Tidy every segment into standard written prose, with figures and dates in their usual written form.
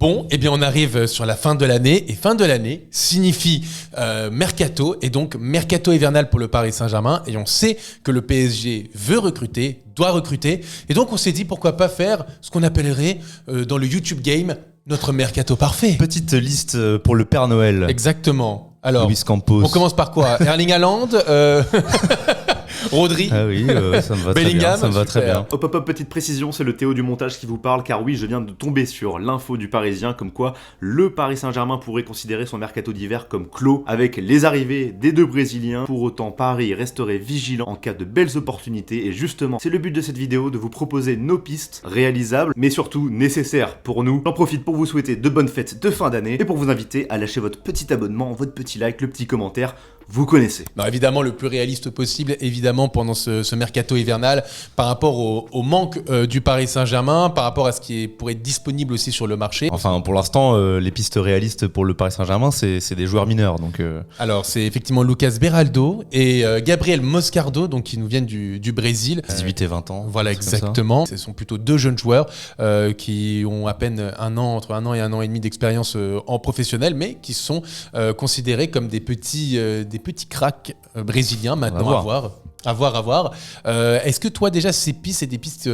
Bon, eh bien on arrive sur la fin de l'année et fin de l'année signifie mercato et donc mercato hivernal pour le Paris Saint-Germain et on sait que le PSG veut recruter, doit recruter et donc on s'est dit pourquoi pas faire ce qu'on appellerait dans le YouTube game notre mercato parfait. Petite liste pour le Père Noël. Exactement. Alors, Luis Campos. on commence par quoi? Erling Haaland Rodri. Ah oui, ça me va très Bellingham, bien. Ça me va très bien. Hop hop hop, petite précision, c'est le Théo du montage qui vous parle, car oui, je viens de tomber sur l'info du Parisien, comme quoi le Paris Saint-Germain pourrait considérer son mercato d'hiver comme clos, avec les arrivées des deux Brésiliens. Pour autant, Paris resterait vigilant en cas de belles opportunités, et justement, c'est le but de cette vidéo, de vous proposer nos pistes réalisables, mais surtout nécessaires pour nous. J'en profite pour vous souhaiter de bonnes fêtes de fin d'année, et pour vous inviter à lâcher votre petit abonnement, votre petit like, le petit commentaire, vous connaissez. Non, évidemment, le plus réaliste possible, évidemment, pendant ce mercato hivernal, par rapport au manque du Paris Saint-Germain, par rapport à ce qui pourrait être disponible aussi sur le marché. Enfin, pour l'instant, les pistes réalistes pour le Paris Saint-Germain, c'est des joueurs mineurs. Donc, Alors, c'est effectivement Lucas Beraldo et Gabriel Moscardo, donc qui nous viennent du Brésil. 18 et 20 ans. Voilà, exactement. Ce sont plutôt deux jeunes joueurs qui ont à peine entre un an et un an et demi d'expérience en professionnel, mais qui sont considérés comme des petits cracks brésiliens. Maintenant, à voir. Est-ce que toi, déjà, ces pistes, c'est des pistes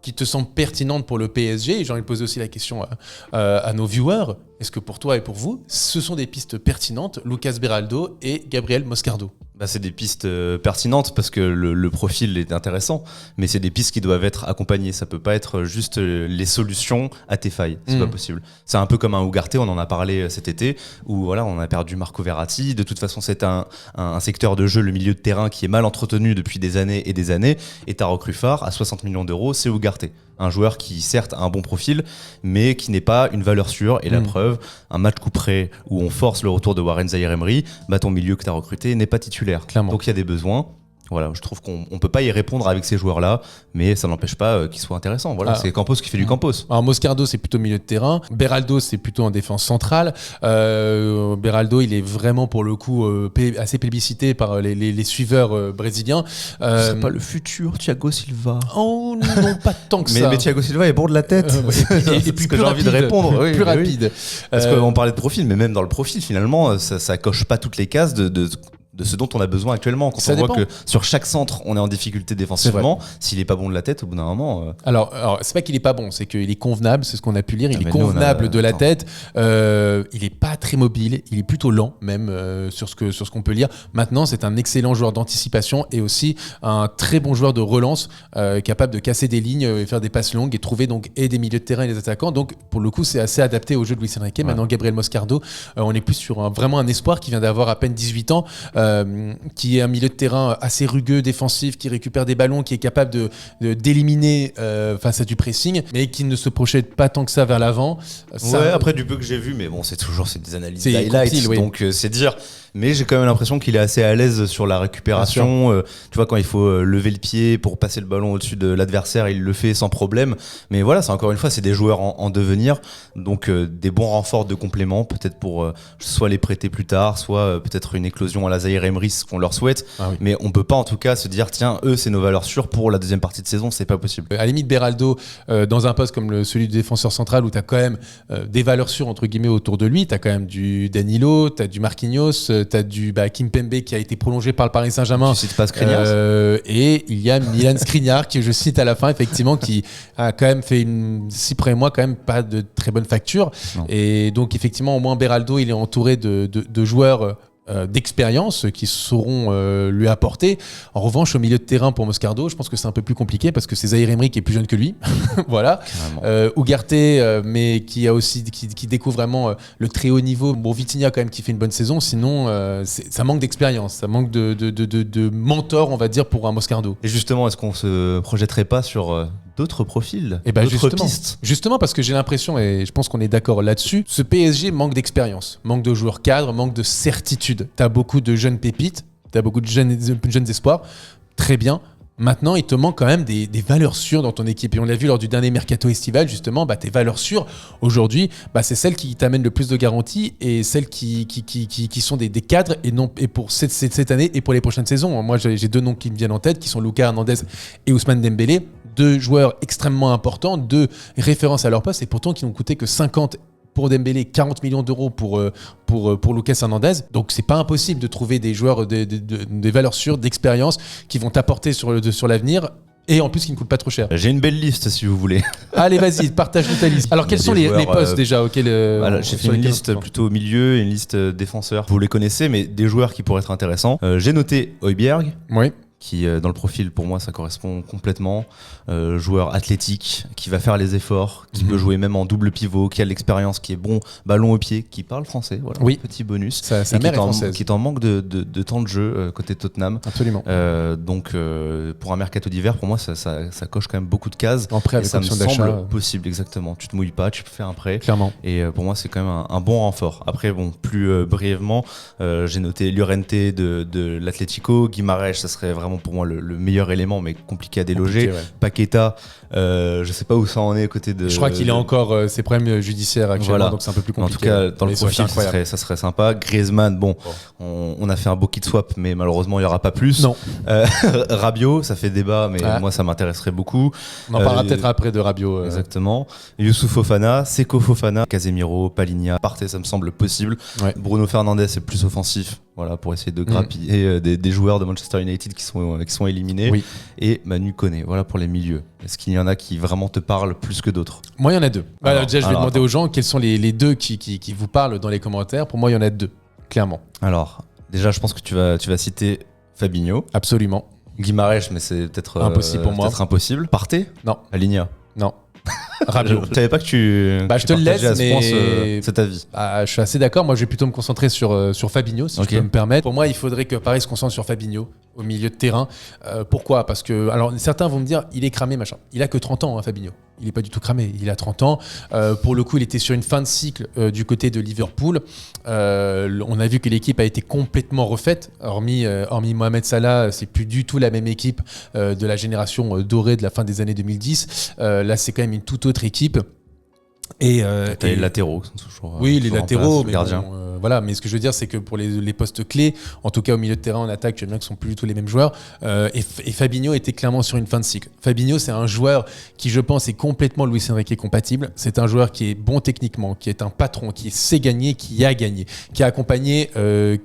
qui te semblent pertinentes pour le PSG? Et j'ai envie de poser aussi la question à nos viewers. Est-ce que pour toi et pour vous, ce sont des pistes pertinentes, Lucas Beraldo et Gabriel Moscardo? C'est des pistes pertinentes parce que le profil est intéressant, mais c'est des pistes qui doivent être accompagnées. Ça peut pas être juste les solutions à tes failles. C'est pas possible. C'est un peu comme un Ugarte, on en a parlé cet été, où voilà, on a perdu Marco Verratti. De toute façon, c'est un secteur de jeu, le milieu de terrain, qui est mal entretenu depuis des années et des années. Et ta recrue phare, à 60 millions d'euros, c'est Ugarte. Un joueur qui, certes, a un bon profil, mais qui n'est pas une valeur sûre. Et la preuve, un match coup près où on force le retour de Warren Zaïre-Emery, ton milieu que tu as recruté n'est pas titulaire. Clairement. Donc il y a des besoins. Voilà, je trouve qu'on peut pas y répondre avec ces joueurs-là, mais ça n'empêche pas qu'ils soient intéressants. Voilà, c'est Campos qui fait du Campos. Alors Moscardo, c'est plutôt milieu de terrain. Beraldo, c'est plutôt en défense centrale. Beraldo, il est vraiment pour le coup assez plébiscité par les suiveurs brésiliens. C'est pas le futur Thiago Silva. Oh non, pas tant que ça. Mais Thiago Silva est bon de la tête. Et puis plus j'ai envie de répondre. Plus rapide. Parce qu'on parlait de profil, mais même dans le profil, finalement, ça coche pas toutes les cases de ce dont on a besoin actuellement. Quand on voit que sur chaque centre, on est en difficulté défensivement, s'il est pas bon de la tête, au bout d'un moment... Alors, c'est pas qu'il est pas bon, c'est qu'il est convenable, c'est ce qu'on a pu lire, il est convenable de la tête, il est pas très mobile, il est plutôt lent même sur ce qu'on peut lire. Maintenant, c'est un excellent joueur d'anticipation et aussi un très bon joueur de relance, capable de casser des lignes et faire des passes longues et trouver donc et des milieux de terrain et des attaquants. Donc, pour le coup, c'est assez adapté au jeu de Luis Enrique. Ouais. Maintenant, Gabriel Moscardo, on est plus sur vraiment un espoir qui vient d'avoir à peine 18 ans, qui est un milieu de terrain assez rugueux, défensif, qui récupère des ballons, qui est capable d'éliminer face à du pressing, mais qui ne se projette pas tant que ça vers l'avant. Après du peu que j'ai vu, mais bon, c'est des analyses d'highlights, donc c'est dire. Mais j'ai quand même l'impression qu'il est assez à l'aise sur la récupération. Tu vois, quand il faut lever le pied pour passer le ballon au-dessus de l'adversaire, il le fait sans problème. Mais voilà, c'est encore une fois, c'est des joueurs en devenir. Donc des bons renforts de complément, peut-être pour soit les prêter plus tard, soit peut-être une éclosion à la Zaïre-Emery, ce qu'on leur souhaite. Mais on peut pas en tout cas se dire, tiens, eux, c'est nos valeurs sûres pour la deuxième partie de saison, c'est pas possible. À la limite, Beraldo, dans un poste comme celui du défenseur central, où tu as quand même des valeurs sûres, entre guillemets, autour de lui, tu as quand même du Danilo, tu as du Marquinhos, t'as du Kimpembe qui a été prolongé par le Paris Saint-Germain. Tu cites pas Skriniar et il y a Milan Skriniar qui, je cite à la fin, effectivement, qui a quand même fait 6 premiers mois, quand même pas de très bonne facture. Non. Et donc, effectivement, au moins Beraldo, il est entouré de joueurs d'expérience qui sauront lui apporter. En revanche, au milieu de terrain pour Moscardo, je pense que c'est un peu plus compliqué parce que c'est Zaïre-Emery qui est plus jeune que lui. Voilà. Ugarte, mais qui a aussi qui découvre vraiment le très haut niveau. Bon, Vitinha quand même qui fait une bonne saison. Sinon, ça manque d'expérience, ça manque de mentor, on va dire, pour un Moscardo. Et justement, est-ce qu'on se projetterait pas sur d'autres profils, d'autres pistes? Justement, parce que j'ai l'impression, et je pense qu'on est d'accord là-dessus, ce PSG manque d'expérience, manque de joueurs cadres, manque de certitude. T'as beaucoup de jeunes pépites, t'as beaucoup de jeunes espoirs, très bien. Maintenant, il te manque quand même des valeurs sûres dans ton équipe. Et on l'a vu lors du dernier mercato estival, justement, tes valeurs sûres, aujourd'hui, c'est celles qui t'amènent le plus de garanties et celles qui sont des cadres et pour cette année et pour les prochaines saisons. Moi, j'ai 2 noms qui me viennent en tête, qui sont Lucas Hernandez et Ousmane Dembélé. 2 joueurs extrêmement importants, 2 références à leur poste et pourtant qui n'ont coûté que 50 pour Dembélé, 40 millions d'euros pour Lucas Hernandez. Donc c'est pas impossible de trouver des joueurs des valeurs sûres, d'expérience qui vont t'apporter sur l'avenir. Et en plus, qui ne coûte pas trop cher. J'ai une belle liste si vous voulez. Allez, vas-y, partage-nous ta liste. Alors, quels sont les postes déjà auxquels j'ai fait une liste plutôt au milieu et une liste défenseur. Vous les connaissez, mais des joueurs qui pourraient être intéressants. J'ai noté Højbjerg. Oui. Qui, dans le profil, pour moi, ça correspond complètement. Joueur athlétique, qui va faire les efforts, qui peut jouer même en double pivot, qui a de l'expérience, qui est bon ballon au pied, qui parle français. Voilà, oui. Petit bonus. Sa mère est française. Qui est en manque de temps de jeu côté Tottenham. Absolument. Donc, pour un mercato d'hiver, pour moi, ça coche quand même beaucoup de cases. En prêt avec ça me option d'achat. semble possible, exactement. Tu te mouilles pas, tu peux faire un prêt. Clairement. Et pour moi, c'est quand même un bon renfort. Après, bon, plus brièvement, j'ai noté Llorente de l'Atlético. Guimarães, ça serait vraiment pour moi le meilleur élément, mais compliqué à déloger. Ouais. Paqueta, je sais pas où ça en est à côté de. Je crois qu'il a encore ses problèmes judiciaires actuellement, voilà. donc c'est un peu plus compliqué. En tout cas, dans le profil, ça serait sympa. Griezmann, on a fait un beau kit swap, mais malheureusement, il n'y aura pas plus. Non. Rabiot, ça fait débat, mais moi, ça m'intéresserait beaucoup. On en parlera peut-être après de Rabiot. Exactement. Youssouf Fofana, Seko Fofana, Casemiro, Palinha, Partey, ça me semble possible. Ouais. Bruno Fernandes est plus offensif. Voilà, pour essayer de grappiller des joueurs de Manchester United qui sont éliminés. Oui. Et Manu Koné, voilà pour les milieux. Est-ce qu'il y en a qui vraiment te parlent plus que d'autres ? Moi, il y en a deux. Déjà, je vais demander aux gens quels sont les deux qui vous parlent dans les commentaires. Pour moi, il y en a deux, clairement. Alors, déjà, je pense que tu vas citer Fabinho. Absolument. Guimarães, mais c'est peut-être impossible pour moi. Peut-être impossible. Partey ? Non. Aligna ? Non. Rabiot. Je savais pas que je te le laisse, mais c'est ta vie. Je suis assez d'accord. Moi, je vais plutôt me concentrer sur Fabinho, si je peux me permettre. Pour moi, il faudrait que Paris se concentre sur Fabinho au milieu de terrain. Pourquoi ? Parce que, alors, certains vont me dire, il est cramé, machin. Il a que 30 ans, Fabinho. Il n'est pas du tout cramé. Il a 30 ans. Pour le coup, il était sur une fin de cycle du côté de Liverpool. On a vu que l'équipe a été complètement refaite. Hormis Mohamed Salah, c'est plus du tout la même équipe de la génération dorée de la fin des années 2010. Là, c'est quand même une toute autre équipe. Et les latéraux qui sont toujours oui, les latéraux, mais gardiens. Voilà, mais ce que je veux dire, c'est que pour les postes clés, en tout cas au milieu de terrain, en attaque, tu vois bien que ce ne sont plus du tout les mêmes joueurs. Et Fabinho était clairement sur une fin de cycle. Fabinho, c'est un joueur qui, je pense, est complètement Luis Enrique compatible. C'est un joueur qui est bon techniquement, qui est un patron, qui sait gagner, qui a gagné, qui a accompagné,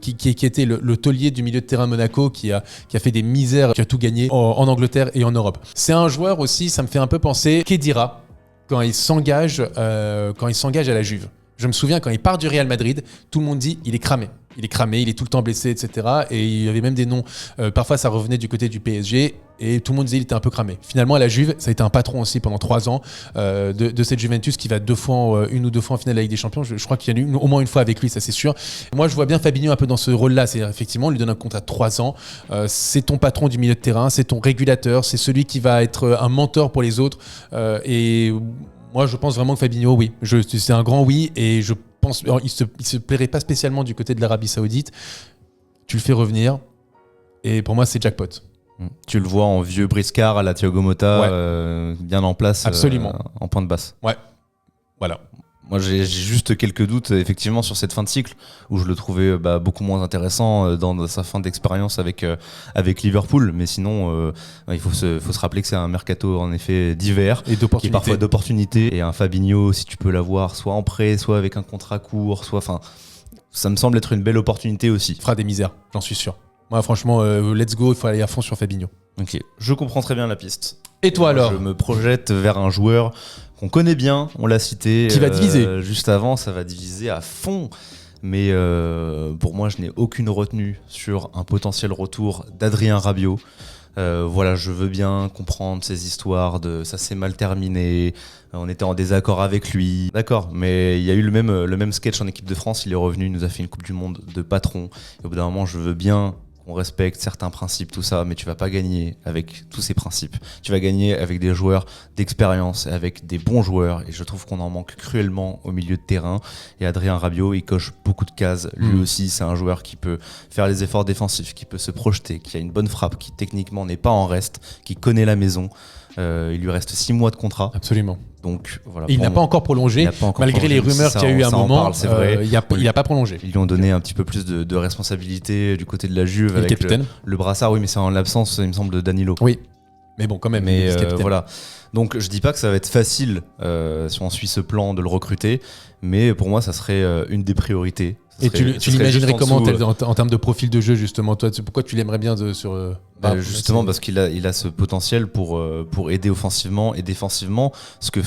qui était le taulier du milieu de terrain Monaco, qui a fait des misères, qui a tout gagné en Angleterre et en Europe. C'est un joueur aussi, ça me fait un peu penser Khedira quand il s'engage à la Juve. Je me souviens, quand il part du Real Madrid, tout le monde dit il est cramé. Il est cramé, il est tout le temps blessé, etc. Et il y avait même des noms. Parfois, ça revenait du côté du PSG et tout le monde disait qu'il était un peu cramé. Finalement, à la Juve, ça a été un patron aussi pendant 3 ans de cette Juventus qui va une ou deux fois en finale de la Ligue des Champions. Je crois qu'il y en a au moins une fois avec lui, ça c'est sûr. Moi, je vois bien Fabinho un peu dans ce rôle-là. C'est effectivement, on lui donne un contrat de 3 ans. C'est ton patron du milieu de terrain, c'est ton régulateur, c'est celui qui va être un mentor pour les autres. Et moi, je pense vraiment que Fabinho, oui. C'est un grand oui. Et je pense qu'il se plairait pas spécialement du côté de l'Arabie Saoudite. Tu le fais revenir. Et pour moi, c'est jackpot. Tu le vois en vieux briscard à la Thiago Motta, bien en place. Absolument. En point de basse. Ouais. Voilà. Moi, j'ai juste quelques doutes, effectivement, sur cette fin de cycle, où je le trouvais beaucoup moins intéressant dans sa fin d'expérience avec Liverpool. Mais sinon, il faut se rappeler que c'est un mercato, en effet, d'hiver, qui est parfois d'opportunité. Et un Fabinho, si tu peux l'avoir, soit en prêt, soit avec un contrat court, ça me semble être une belle opportunité aussi. Il fera des misères, j'en suis sûr. Moi, franchement, let's go, il faut aller à fond sur Fabinho. Ok, je comprends très bien la piste. Et toi alors ? Je me projette vers un joueur qu'on connaît bien, on l'a cité. Qui va diviser. Juste avant, ça va diviser à fond. Mais pour moi, je n'ai aucune retenue sur un potentiel retour d'Adrien Rabiot. Je veux bien comprendre ces histoires de ça s'est mal terminé, on était en désaccord avec lui. D'accord, mais il y a eu le même sketch en équipe de France, il est revenu, il nous a fait une Coupe du Monde de patron. Et au bout d'un moment, je veux bien qu'on respecte certains principes, tout ça, mais tu vas pas gagner avec tous ces principes. Tu vas gagner avec des joueurs d'expérience, avec des bons joueurs, et je trouve qu'on en manque cruellement au milieu de terrain. Et Adrien Rabiot, il coche beaucoup de cases. Lui aussi, c'est un joueur qui peut faire les efforts défensifs, qui peut se projeter, qui a une bonne frappe, qui techniquement n'est pas en reste, qui connaît la maison. Il lui reste 6 mois de contrat. Absolument. Donc, voilà, il n'a pas encore prolongé, malgré les rumeurs qu'il y a eu à un moment. C'est vrai. Il n'a pas prolongé. Ils lui ont donné un petit peu plus de responsabilité du côté de la Juve avec le brassard. Oui, mais c'est en l'absence, il me semble, de Danilo. Oui. Mais bon, quand même. Mais voilà. Donc je dis pas que ça va être facile si on suit ce plan de le recruter, mais pour moi ça serait une des priorités. Tu l'imaginerais comment en termes de profil de jeu justement toi, pourquoi tu l'aimerais bien justement parce qu'il a ce potentiel pour aider offensivement et défensivement, ce que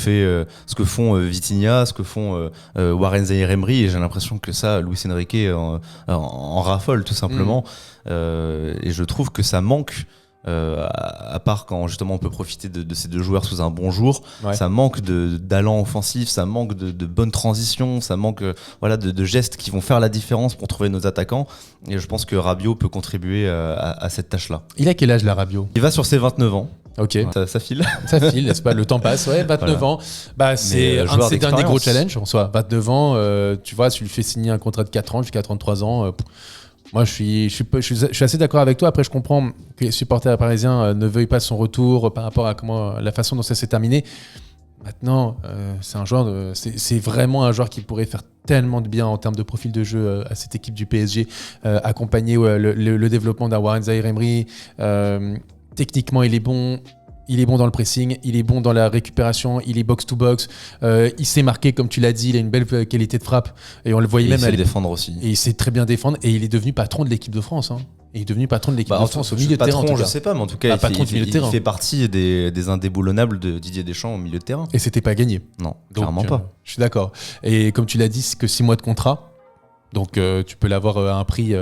font Vitinha, ce que font Warren Zaïre-Emery, et j'ai l'impression que ça Luis Enrique en raffole tout simplement. Et je trouve que ça manque. À part quand justement on peut profiter de ces deux joueurs sous un bon jour, ça manque d'allant offensif, ça manque de bonnes transitions, ça manque de gestes qui vont faire la différence pour trouver nos attaquants, et je pense que Rabiot peut contribuer à cette tâche-là. Il a quel âge là, Rabiot ? Il va sur ses 29 ans. Ok. Ça file. Ça file, n'est-ce pas ? Le temps passe, 29 ans. C'est un de ses derniers gros challenges en soi. 29 ans, tu vois, tu lui fais signer un contrat de 4 ans jusqu'à 33 ans. Moi, je suis assez d'accord avec toi. Après, je comprends que les supporters parisiens ne veuillent pas son retour par rapport à la façon dont ça s'est terminé. Maintenant, c'est vraiment un joueur qui pourrait faire tellement de bien en termes de profil de jeu à cette équipe du PSG, accompagner le développement d'un Warren Zaïre-Emery. Techniquement, il est bon. Il est bon dans le pressing, il est bon dans la récupération, il est box-to-box, il sait marquer comme tu l'as dit, il a une belle qualité de frappe et on le voyait même il sait défendre aussi. Et il sait très bien défendre et il est devenu patron de l'équipe de France. Et il est devenu patron de l'équipe de France au milieu de terrain. Je sais pas, mais en tout cas, il fait partie des indéboulonnables de Didier Deschamps au milieu de terrain. Et c'était pas gagné. Non, clairement pas. Je suis d'accord. Et comme tu l'as dit, c'est que 6 mois de contrat. Donc tu peux l'avoir à un prix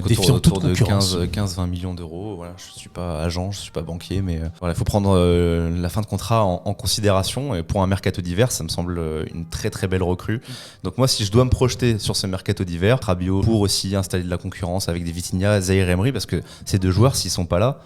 défiant toute concurrence. De 15-20 millions d'euros. Voilà, je ne suis pas agent, je ne suis pas banquier, mais il faut prendre la fin de contrat en considération. Et pour un mercato d'hiver, ça me semble une très très belle recrue. Donc moi, si je dois me projeter sur ce mercato d'hiver, Rabiot pour aussi installer de la concurrence avec des Vitinha, Zaïre-Emery, parce que ces deux joueurs, s'ils ne sont pas là,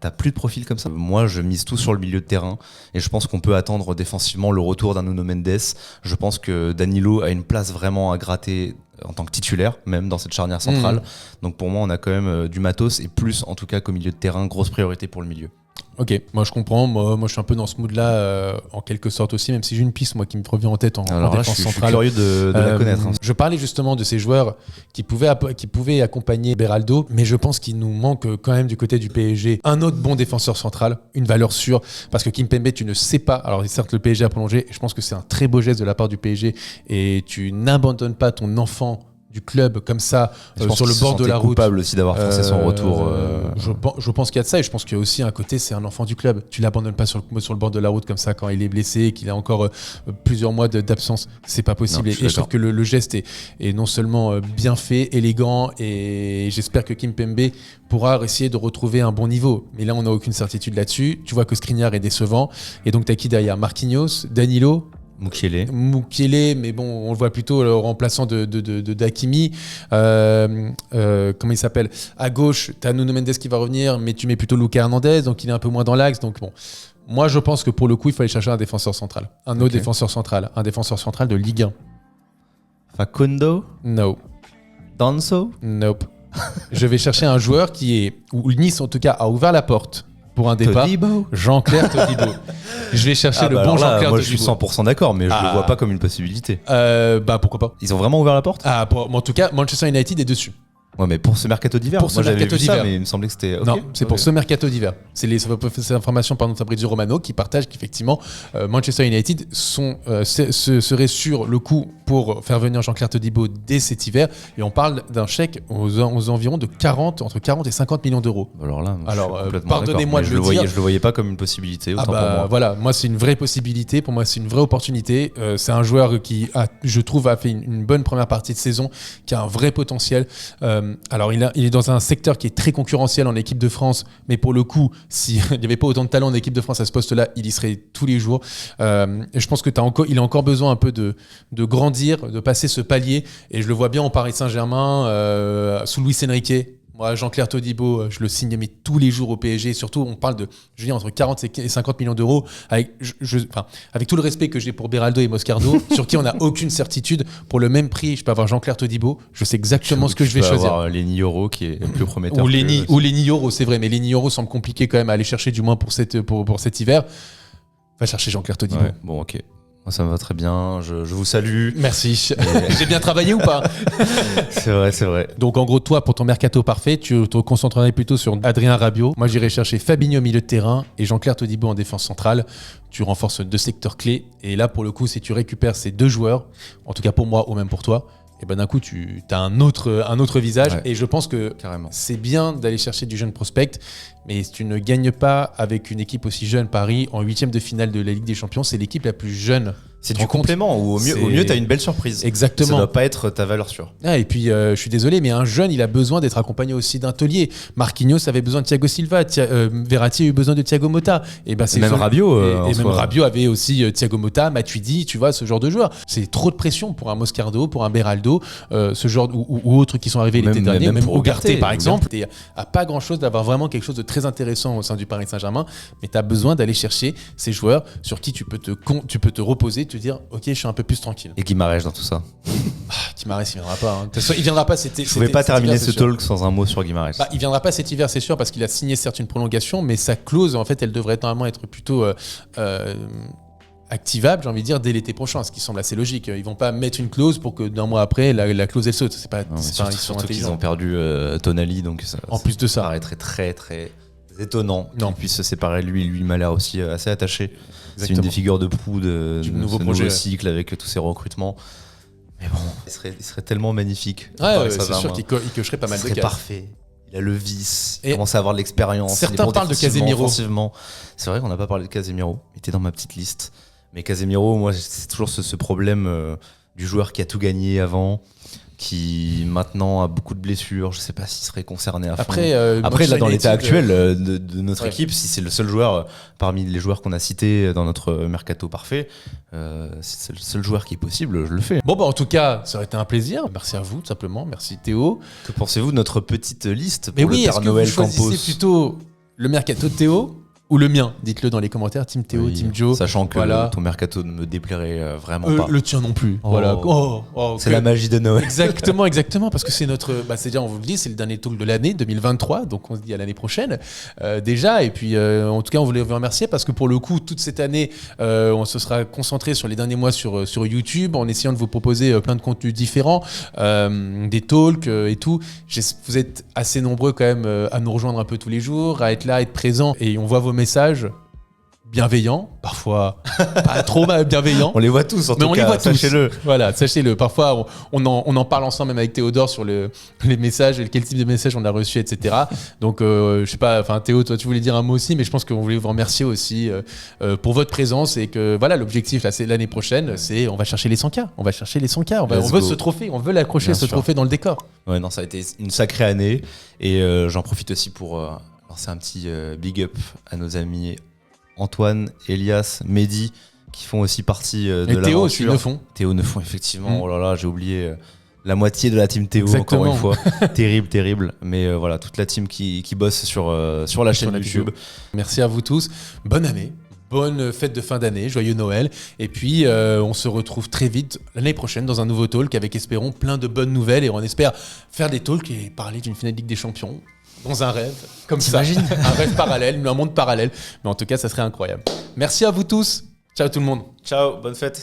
t'as plus de profil comme ça. Moi, je mise tout sur le milieu de terrain et je pense qu'on peut attendre défensivement le retour d'un Nuno Mendes. Je pense que Danilo a une place vraiment à gratter en tant que titulaire, même dans cette charnière centrale. Donc pour moi, on a quand même du matos et plus en tout cas qu'au milieu de terrain, grosse priorité pour le milieu. Ok, moi je comprends. Moi je suis un peu dans ce mood-là en quelque sorte aussi, même si j'ai une piste moi qui me revient en tête en défense centrale. Je suis curieux de la connaître. Je parlais justement de ces joueurs qui pouvaient accompagner Beraldo, mais je pense qu'il nous manque quand même du côté du PSG un autre bon défenseur central, une valeur sûre, parce que Kimpembe, tu ne sais pas. Alors certes le PSG a prolongé, et je pense que c'est un très beau geste de la part du PSG, et tu n'abandonnes pas ton enfant du club comme ça sur le bord de la route. Coupable aussi d'avoir forcé son retour. Je pense qu'il y a de ça, et je pense qu'il y a aussi un côté, c'est un enfant du club. Tu l'abandonnes pas sur le bord de la route comme ça quand il est blessé et qu'il a encore plusieurs mois d'absence. C'est pas possible. Je trouve que le geste est non seulement bien fait, élégant, et j'espère que Kimpembe pourra essayer de retrouver un bon niveau. Mais là, on n'a aucune certitude là-dessus. Tu vois que Skriniar est décevant, et donc t'as qui derrière ? Marquinhos, Danilo, Mukiele, mais bon, on le voit plutôt le remplaçant de d'Hakimi. Comment il s'appelle ? À gauche, t'as Nuno Mendes qui va revenir, mais tu mets plutôt Lucas Hernandez, donc il est un peu moins dans l'axe. Donc bon, moi je pense que pour le coup, il faut aller chercher un défenseur central, un autre défenseur central de Ligue 1. Facundo ? No. Danso ? Nope. Je vais chercher un joueur où Nice en tout cas a ouvert la porte pour un départ. Todibo. Jean-Claire Todibo. Je vais chercher le bon Jean-Claire Todibo. Moi, je suis 100% d'accord, mais je le vois pas comme une possibilité. Pourquoi pas ? Ils ont vraiment ouvert la porte ? En tout cas, Manchester United est dessus. Ouais, mais pour ce mercato d'hiver, moi j'avais vu ça, mais il me semblait que c'était. Okay. Non, c'est pour ce mercato d'hiver. C'est l'information par notre Fabrizio Romano qui partage qu'effectivement Manchester United serait sur le coup pour faire venir Jean-Claire Todibo dès cet hiver, et on parle d'un chèque aux environs de entre 40 et 50 millions d'euros. Alors là, pardonnez-moi de le dire. Je le voyais pas comme une possibilité. Autant pour moi. Voilà, moi c'est une vraie possibilité. Pour moi, c'est une vraie opportunité. C'est un joueur qui je trouve, a fait une bonne première partie de saison, qui a un vrai potentiel. Alors il est dans un secteur qui est très concurrentiel en équipe de France, mais pour le coup, s'il n'y avait pas autant de talent en équipe de France à ce poste-là, il y serait tous les jours. Et je pense que il a encore besoin un peu de grandir, de passer ce palier. Et je le vois bien en Paris Saint-Germain, sous Luis Enrique. Moi, Jean-Claire Todibo, je le signe mais tous les jours au PSG. Surtout, on parle entre 40 et 50 millions d'euros. Avec tout le respect que j'ai pour Beraldo et Moscardo, sur qui on n'a aucune certitude. Pour le même prix, je peux avoir Jean-Claire Todibo. Je sais exactement ce que je vais choisir. Avoir Lenny Yoro qui est plus prometteur. Ou Lenny Yoro, c'est vrai. Mais Lenny Yoro semble compliqué quand même à aller chercher, du moins pour cet hiver. Va chercher Jean-Claire Todibo. Ouais, bon, ok. Moi, ça me va très bien. Je vous salue. Merci. J'ai bien travaillé ou pas? C'est vrai. Donc en gros, toi, pour ton mercato parfait, tu te concentrerais plutôt sur Adrien Rabiot. Moi, j'irais chercher Fabinho au milieu de terrain et Jean-Claire Todibo en défense centrale. Tu renforces 2 secteurs clés. Et là, pour le coup, si tu récupères ces 2 joueurs, en tout cas pour moi ou même pour toi, et ben d'un coup, tu as un autre visage. Ouais. Et je pense que carrément, c'est bien d'aller chercher du jeune prospect, mais tu ne gagnes pas avec une équipe aussi jeune. Paris, en 8e de finale de la Ligue des Champions, c'est l'équipe la plus jeune. C'est du complément, ou au mieux tu as une belle surprise. Exactement. Ça ne doit pas être ta valeur sûre. Ah, et puis, je suis désolé, mais un jeune, il a besoin d'être accompagné aussi d'un taulier. Marquinhos avait besoin de Thiago Silva, Verratti a eu besoin de Thiago Motta. Et ben, même Rabiot. Et même Rabiot avait aussi Thiago Motta, Matuidi, tu vois, ce genre de joueur. C'est trop de pression pour un Moscardo, pour un Beraldo, ce genre, ou autres qui sont arrivés l'été dernier, même Ugarte par exemple. Tu n'as pas grand-chose d'avoir vraiment quelque chose de très intéressant au sein du Paris Saint-Germain, mais tu as besoin d'aller chercher ces joueurs sur qui tu peux te reposer, te dire, ok, je suis un peu plus tranquille. Et Guimarães dans tout ça. Guimarães, il viendra pas. Hein. De toute façon, il viendra pas. Je ne pouvais pas terminer ce talk sans un mot sur Guimarães. Il viendra pas cet hiver, c'est sûr, parce qu'il a signé certes une prolongation, mais sa clause, en fait, elle devrait normalement être plutôt activable, j'ai envie de dire, dès l'été prochain, ce qui semble assez logique. Ils vont pas mettre une clause pour que d'un mois après, la clause elle saute. C'est pas. Surtout qu'ils ont perdu Tonali, donc ça. En plus de ça, paraîtrait très très étonnant qu'il puisse se séparer de lui. Lui, il m'a l'air aussi assez attaché. Exactement. C'est une des figures de proue du nouveau cycle avec tous ces recrutements. Mais bon, il serait tellement magnifique. Ouais, c'est sûr qu'il cocherait pas mal de cases. Il serait parfait. Il a le vice, il commence à avoir de l'expérience. Certains parlent de Casemiro. C'est vrai qu'on n'a pas parlé de Casemiro. Il était dans ma petite liste. Mais Casemiro, moi, c'est toujours ce problème du joueur qui a tout gagné avant, qui maintenant a beaucoup de blessures. Je ne sais pas s'il serait concerné à fond. Après là, dans l'état actuel de notre équipe, si c'est le seul joueur parmi les joueurs qu'on a cités dans notre mercato parfait, c'est le seul joueur qui est possible, je le fais. Bon, en tout cas, ça aurait été un plaisir. Merci à vous, tout simplement. Merci Théo. Que pensez-vous de notre petite liste pour le Père Noël Campos ? Vous choisissez plutôt le mercato de Théo ou le mien? Dites-le dans les commentaires, Team Théo, Team Joe. Sachant que ton mercato ne me déplairait vraiment pas. Le tien non plus. Voilà. C'est la magie de Noël. Exactement, parce que c'est notre. C'est-à-dire, on vous le dit, c'est le dernier talk de l'année 2023, donc on se dit à l'année prochaine déjà. Et puis, en tout cas, on voulait vous remercier parce que pour le coup, toute cette année, on se sera concentré sur les derniers mois sur YouTube, en essayant de vous proposer plein de contenus différents, des talks et tout. Vous êtes assez nombreux quand même à nous rejoindre un peu tous les jours, à être là, à être présents, et on voit vos messages bienveillants, parfois pas trop bienveillants. On les voit tous, en tout cas, sachez-le. Voilà, sachez-le. Parfois, on en parle ensemble, même avec Théodore, sur les messages, quel type de messages on a reçu, etc. Donc, je sais pas, Théo, toi, tu voulais dire un mot aussi, mais je pense qu'on voulait vous remercier aussi pour votre présence, et que voilà, l'objectif, là, c'est l'année prochaine, c'est on va chercher les 100K. On va chercher les 100K. On veut ce trophée, on veut l'accrocher, ce trophée dans le décor. Ouais, non, ça a été une sacrée année, et j'en profite aussi pour lancer un petit big up à nos amis Antoine, Elias, Mehdi, qui font aussi partie de l'aventure. Et Théo aussi le font. Théo ne font, effectivement. Oh là là, j'ai oublié la moitié de la team Théo. Exactement. Encore une fois. Terrible. Mais voilà, toute la team qui bosse sur la chaîne YouTube. Merci à vous tous. Bonne année. Bonne fête de fin d'année, joyeux Noël. Et puis, on se retrouve très vite l'année prochaine dans un nouveau talk avec, espérons, plein de bonnes nouvelles. Et on espère faire des talks et parler d'une finale de Ligue des Champions dans un rêve, comme ça. Un rêve parallèle, un monde parallèle. Mais en tout cas, ça serait incroyable. Merci à vous tous. Ciao tout le monde. Ciao, bonne fête.